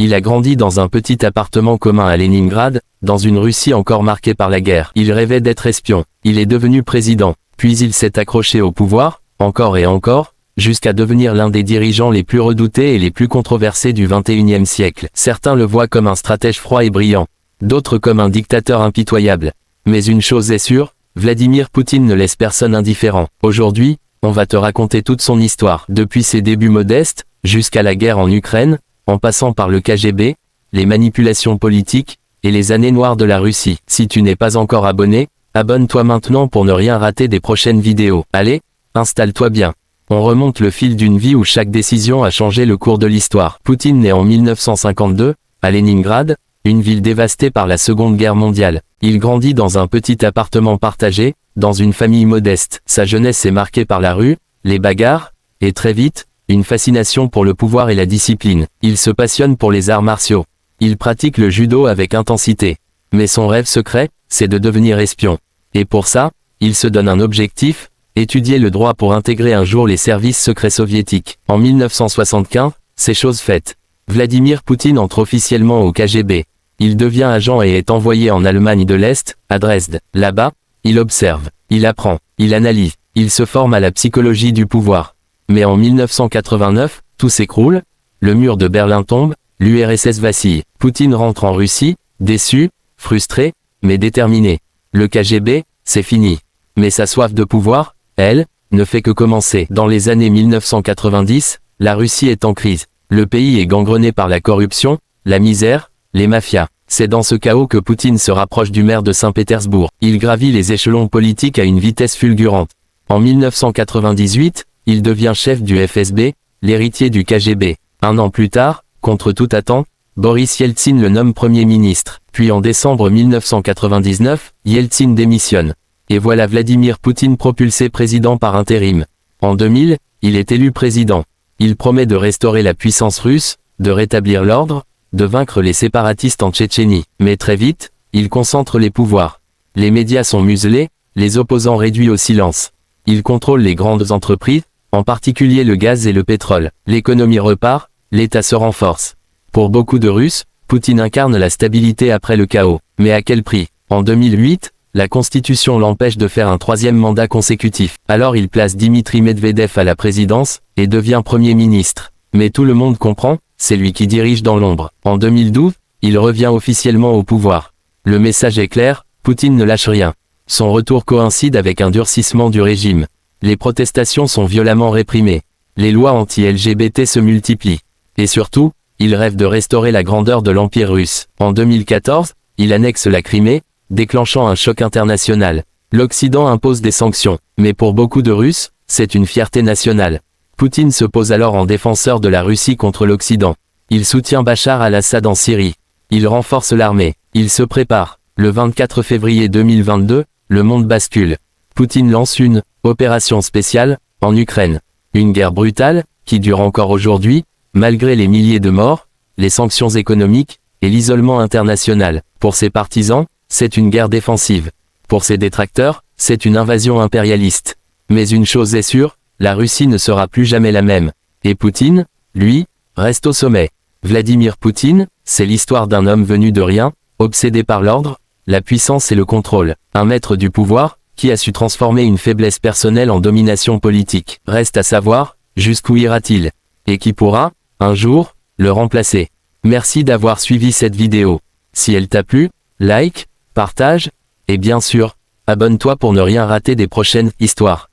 Il a grandi dans un petit appartement commun à Leningrad, dans une Russie encore marquée par la guerre. Il rêvait d'être espion. Il est devenu président. Puis il s'est accroché au pouvoir, encore et encore, jusqu'à devenir l'un des dirigeants les plus redoutés et les plus controversés du XXIe siècle. Certains le voient comme un stratège froid et brillant, d'autres comme un dictateur impitoyable. Mais une chose est sûre, Vladimir Poutine ne laisse personne indifférent. Aujourd'hui, on va te raconter toute son histoire, depuis ses débuts modestes, jusqu'à la guerre en Ukraine, en passant par le KGB, les manipulations politiques, et les années noires de la Russie. Si tu n'es pas encore abonné, abonne-toi maintenant pour ne rien rater des prochaines vidéos. Allez, installe-toi bien. On remonte le fil d'une vie où chaque décision a changé le cours de l'histoire. Poutine naît en 1952, à Leningrad, une ville dévastée par la Seconde Guerre mondiale. Il grandit dans un petit appartement partagé, dans une famille modeste. Sa jeunesse est marquée par la rue, les bagarres, et très vite, une fascination pour le pouvoir et la discipline. Il se passionne pour les arts martiaux. Il pratique le judo avec intensité. Mais son rêve secret, c'est de devenir espion. Et pour ça, il se donne un objectif, étudier le droit pour intégrer un jour les services secrets soviétiques. En 1975, c'est chose faite. Vladimir Poutine entre officiellement au KGB. Il devient agent et est envoyé en Allemagne de l'Est, à Dresde. Là-bas, il observe, il apprend, il analyse, il se forme à la psychologie du pouvoir. Mais en 1989, tout s'écroule, le mur de Berlin tombe, l'URSS vacille. Poutine rentre en Russie, déçu, frustré, mais déterminé. Le KGB, c'est fini. Mais sa soif de pouvoir, elle, ne fait que commencer. Dans les années 1990, la Russie est en crise. Le pays est gangrené par la corruption, la misère, les mafias. C'est dans ce chaos que Poutine se rapproche du maire de Saint-Pétersbourg. Il gravit les échelons politiques à une vitesse fulgurante. En 1998, il devient chef du FSB, l'héritier du KGB. Un an plus tard, contre toute attente, Boris Yeltsin le nomme Premier ministre. Puis en décembre 1999, Yeltsin démissionne. Et voilà Vladimir Poutine propulsé président par intérim. En 2000, il est élu président. Il promet de restaurer la puissance russe, de rétablir l'ordre, de vaincre les séparatistes en Tchétchénie. Mais très vite, il concentre les pouvoirs. Les médias sont muselés, les opposants réduits au silence. Il contrôle les grandes entreprises, en particulier le gaz et le pétrole. L'économie repart, l'État se renforce. Pour beaucoup de Russes, Poutine incarne la stabilité après le chaos. Mais à quel prix? En 2008, la Constitution l'empêche de faire un troisième mandat consécutif. Alors il place Dimitri Medvedev à la présidence, et devient Premier ministre. Mais tout le monde comprend, c'est lui qui dirige dans l'ombre. En 2012, il revient officiellement au pouvoir. Le message est clair, Poutine ne lâche rien. Son retour coïncide avec un durcissement du régime. Les protestations sont violemment réprimées. Les lois anti-LGBT se multiplient. Et surtout, il rêve de restaurer la grandeur de l'Empire russe. En 2014, il annexe la Crimée, déclenchant un choc international. L'Occident impose des sanctions. Mais pour beaucoup de Russes, c'est une fierté nationale. Poutine se pose alors en défenseur de la Russie contre l'Occident. Il soutient Bachar al-Assad en Syrie. Il renforce l'armée. Il se prépare. Le 24 février 2022, le monde bascule. Poutine lance une « opération spéciale » en Ukraine. Une guerre brutale, qui dure encore aujourd'hui, malgré les milliers de morts, les sanctions économiques, et l'isolement international. Pour ses partisans, c'est une guerre défensive. Pour ses détracteurs, c'est une invasion impérialiste. Mais une chose est sûre, la Russie ne sera plus jamais la même. Et Poutine, lui, reste au sommet. Vladimir Poutine, c'est l'histoire d'un homme venu de rien, obsédé par l'ordre, la puissance et le contrôle. Un maître du pouvoir, qui a su transformer une faiblesse personnelle en domination politique. Reste à savoir, jusqu'où ira-t-il? Et qui pourra, un jour, le remplacer? Merci d'avoir suivi cette vidéo. Si elle t'a plu, like, partage, et bien sûr, abonne-toi pour ne rien rater des prochaines histoires.